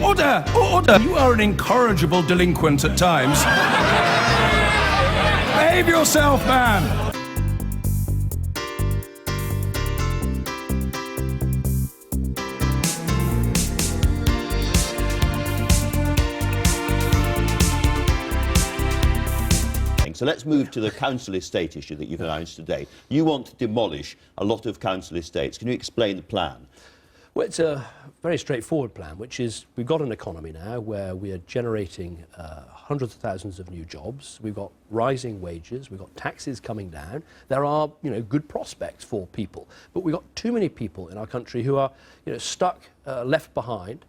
Order! Order! You are an incorrigible delinquent at times. Behave yourself, man! So let's move to the council estate issue that you've announced today. You want to demolish a lot of council estates. Can you explain the plan? Well, it's a very straightforward plan, which is we've got an economy now where we are generating hundreds of thousands of new jobs. We've got rising wages. We've got taxes coming down. There are, good prospects for people. But we've got too many people in our country who are, stuck, left behind,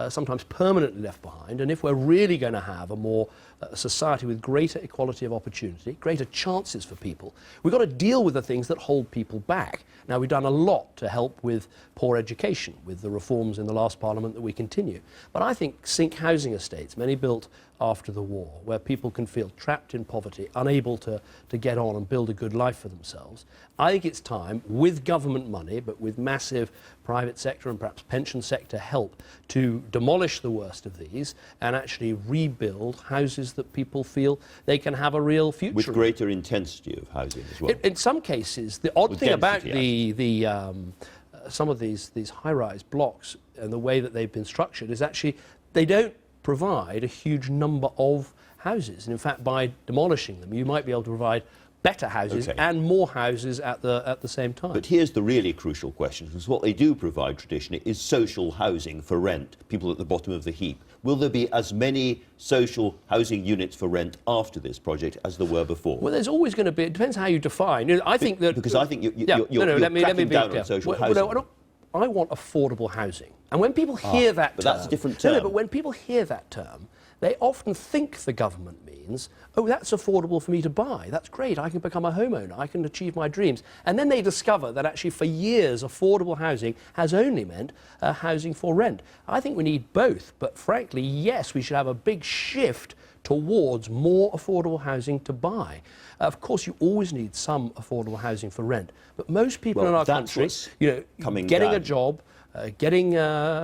sometimes permanently left behind. And if we're really going to have a more society with greater equality of opportunity, greater chances for people, we've got to deal with the things that hold people back. Now, we've done a lot to help with poor education, with the reforms in the last Parliament that we continue. But I think sink housing estates, many built after the war, where people can feel trapped in poverty, unable to get on and build a good life for themselves. I think it's time, with government money, but with massive private sector and perhaps pension sector help, to demolish the worst of these and actually rebuild houses that people feel they can have a real future. With greater intensity of housing as well. In some cases, the odd thing about some of these high-rise blocks and the way that they've been structured is actually they don't provide a huge number of houses. And in fact, by demolishing them, you might be able to provide better houses and more houses at the same time. But here's the really crucial question, because what they do provide traditionally is social housing for rent, people at the bottom of the heap. Will there be as many social housing units for rent after this project as there were before? Well, there's always going to be, it depends how you define. I think that... Because I think you're cracking down on social housing. I want affordable housing. And when people hear that term... But that's a different term. No, but when people hear that term, they often think the government means, oh, that's affordable for me to buy. That's great. I can become a homeowner. I can achieve my dreams. And then they discover that actually for years affordable housing has only meant housing for rent. I think we need both. But frankly, yes, we should have a big shift towards more affordable housing to buy. Of course, you always need some affordable housing for rent. But most people in our country, getting a job, getting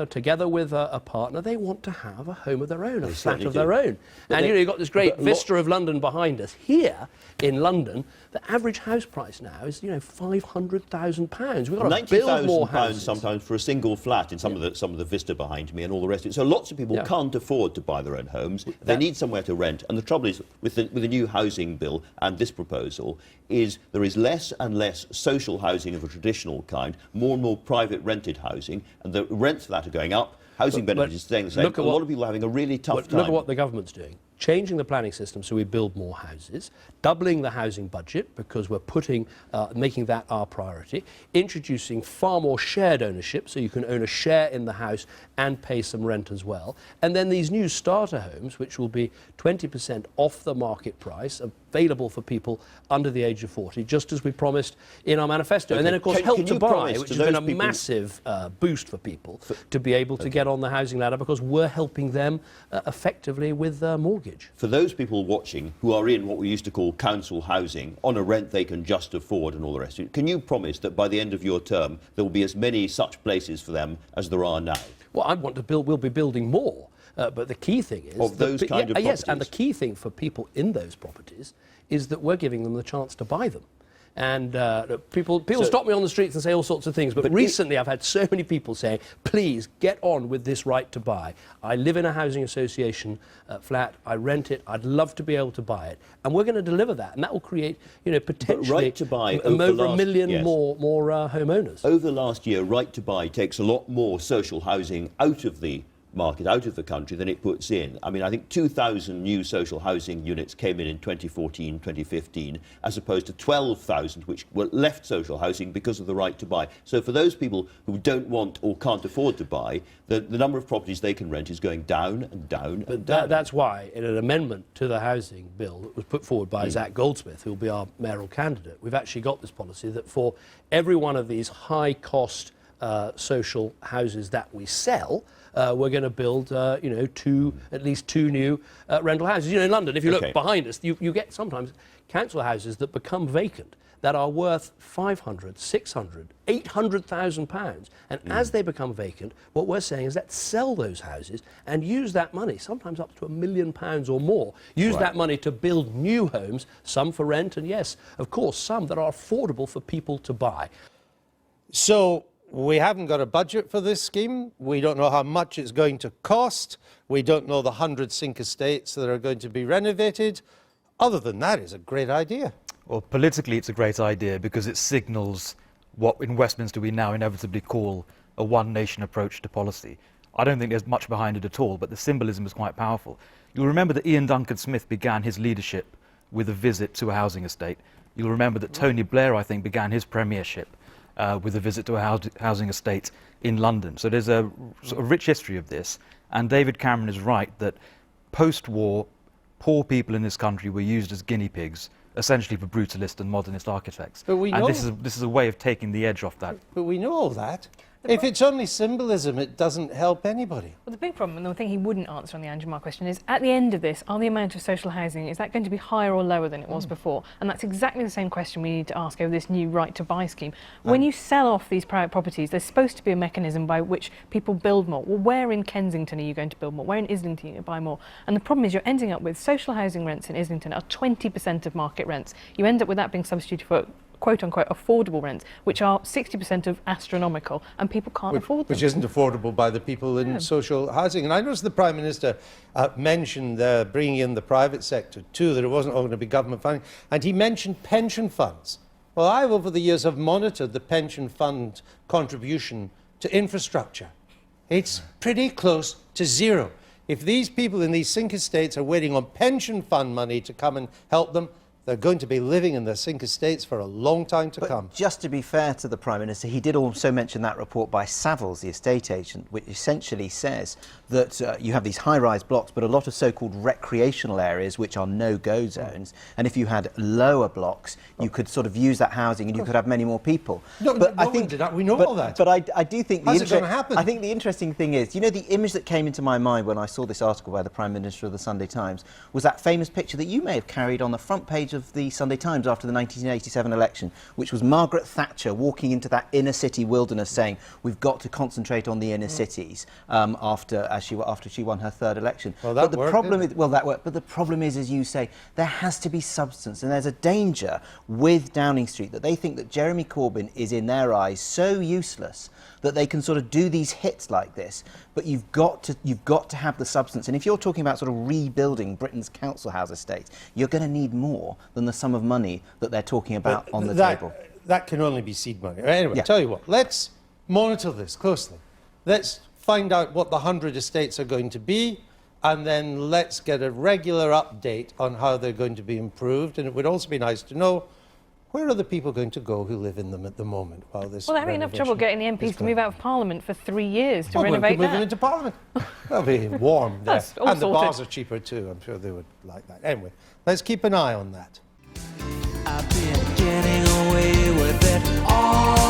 together with a partner, they want to have a home of their own, a flat of their own. And you've got this great vista of London behind us. Here in London, the average house price now is, £500,000. We've got to build more houses. £90,000 sometimes for a single flat in some of the vista behind me and all the rest of it. So lots of people can't afford to buy their own homes. They need somewhere to rent. And the trouble is with the new housing bill and this proposal is there is less and less social housing of a traditional kind, more and more private rented housing, and the rents for that are going up. Housing benefits is staying the same. A lot of people are having a really tough time. Look at what the government's doing. Changing the planning system so we build more houses, doubling the housing budget because we're making that our priority, introducing far more shared ownership so you can own a share in the house and pay some rent as well. And then these new starter homes, which will be 20% off the market price, available for people under the age of 40, just as we promised in our manifesto. And then, of course, Help to Buy, which has been a massive boost for people to be able to get on the housing ladder because we're helping them effectively with mortgage. For those people watching who are in what we used to call council housing, on a rent they can just afford and all the rest of it, can you promise that by the end of your term there will be as many such places for them as there are now? Well, I want to build, we'll be building more. But the key thing is... Of those kind of properties? Yes, and the key thing for people in those properties is that we're giving them the chance to buy them. And people stop me on the streets and say all sorts of things, but recently I've had so many people saying, please get on with this right to buy. I live in a housing association flat, I rent it, I'd love to be able to buy it. And we're going to deliver that, and that will create, potentially right to buy over a million more homeowners. Over the last year, right to buy takes a lot more social housing out of the market, out of the country, than it puts in. I mean, I think 2,000 new social housing units came in 2014, 2015, as opposed to 12,000 which were left social housing because of the right to buy. So for those people who don't want or can't afford to buy, the number of properties they can rent is going down and down and down. That's why, in an amendment to the housing bill that was put forward by Zach Goldsmith, who will be our mayoral candidate, we've actually got this policy that for every one of these high-cost social houses that we sell, we're going to build, at least two new rental houses. In London, if you look behind us, you get sometimes council houses that become vacant. that are worth 500, 600, 800,000 pounds. And as they become vacant, what we're saying is let's sell those houses and use that money, sometimes up to £1 million or more, use that money to build new homes, some for rent, and yes, of course, some that are affordable for people to buy. So we haven't got a budget for this scheme. We don't know how much it's going to cost. We don't know the 100 sink estates that are going to be renovated. Other than that, it's a great idea. Well, politically, it's a great idea because it signals what in Westminster we now inevitably call a one-nation approach to policy. I don't think there's much behind it at all, but the symbolism is quite powerful. You'll remember that Ian Duncan Smith began his leadership with a visit to a housing estate. You'll remember that Tony Blair, I think, began his premiership with a visit to a housing estate in London. So there's a sort of rich history of this, and David Cameron is right that post-war, poor people in this country were used as guinea pigs, essentially for brutalist and modernist architects. But we know, this is a way of taking the edge off that. But we know all that. If it's only symbolism, it doesn't help anybody. Well, the big problem, and the thing he wouldn't answer on the Andrew Marr question, is at the end of this, are the amount of social housing, is that going to be higher or lower than it was before? And that's exactly the same question we need to ask over this new right to buy scheme. When you sell off these private properties, there's supposed to be a mechanism by which people build more. Well, where in Kensington are you going to build more? Where in Islington are you going to buy more? And the problem is you're ending up with social housing rents in Islington are 20% of market rents. You end up with that being substituted for quote-unquote affordable rents, which are 60% of astronomical, and people can't afford them. Which isn't affordable by the people in social housing. And I noticed the Prime Minister mentioned bringing in the private sector too, that it wasn't all going to be government funding. And he mentioned pension funds. Well, I, over the years, have monitored the pension fund contribution to infrastructure. It's pretty close to zero. If these people in these sink estates are waiting on pension fund money to come and help them, they're going to be living in their sink estates for a long time to come. Just to be fair to the Prime Minister, he did also mention that report by Savills, the estate agent, which essentially says that you have these high-rise blocks, but a lot of so-called recreational areas, which are no-go zones. And if you had lower blocks, you could sort of use that housing and you could have many more people. No, but I think we know all that. But I do think how's it going to happen? I think the interesting thing is, you know, the image that came into my mind when I saw this article by the Prime Minister of the Sunday Times was that famous picture that you may have carried on the front page of the Sunday Times after the 1987 election, which was Margaret Thatcher walking into that inner city wilderness saying, we've got to concentrate on the inner cities after she won her third election. Well, that worked, that worked. But the problem is, as you say, there has to be substance, and there's a danger with Downing Street that they think that Jeremy Corbyn is, in their eyes, so useless that they can sort of do these hits like this, but you've got to have the substance. And if you're talking about sort of rebuilding Britain's council house estates, you're going to need more than the sum of money that they're talking about on the table. That can only be seed money. Anyway, tell you what, let's monitor this closely. Let's find out what the 100 estates are going to be, and then let's get a regular update on how they're going to be improved. And it would also be nice to know, where are the people going to go who live in them at the moment while this Well, they're having enough trouble getting the MPs to move out of Parliament for 3 years to renovate move them that. into Parliament. They'll be warm there. That's all And the sorted. bars are cheaper too. I'm sure they would like that. Anyway, let's keep an eye on that. I've been getting away with it all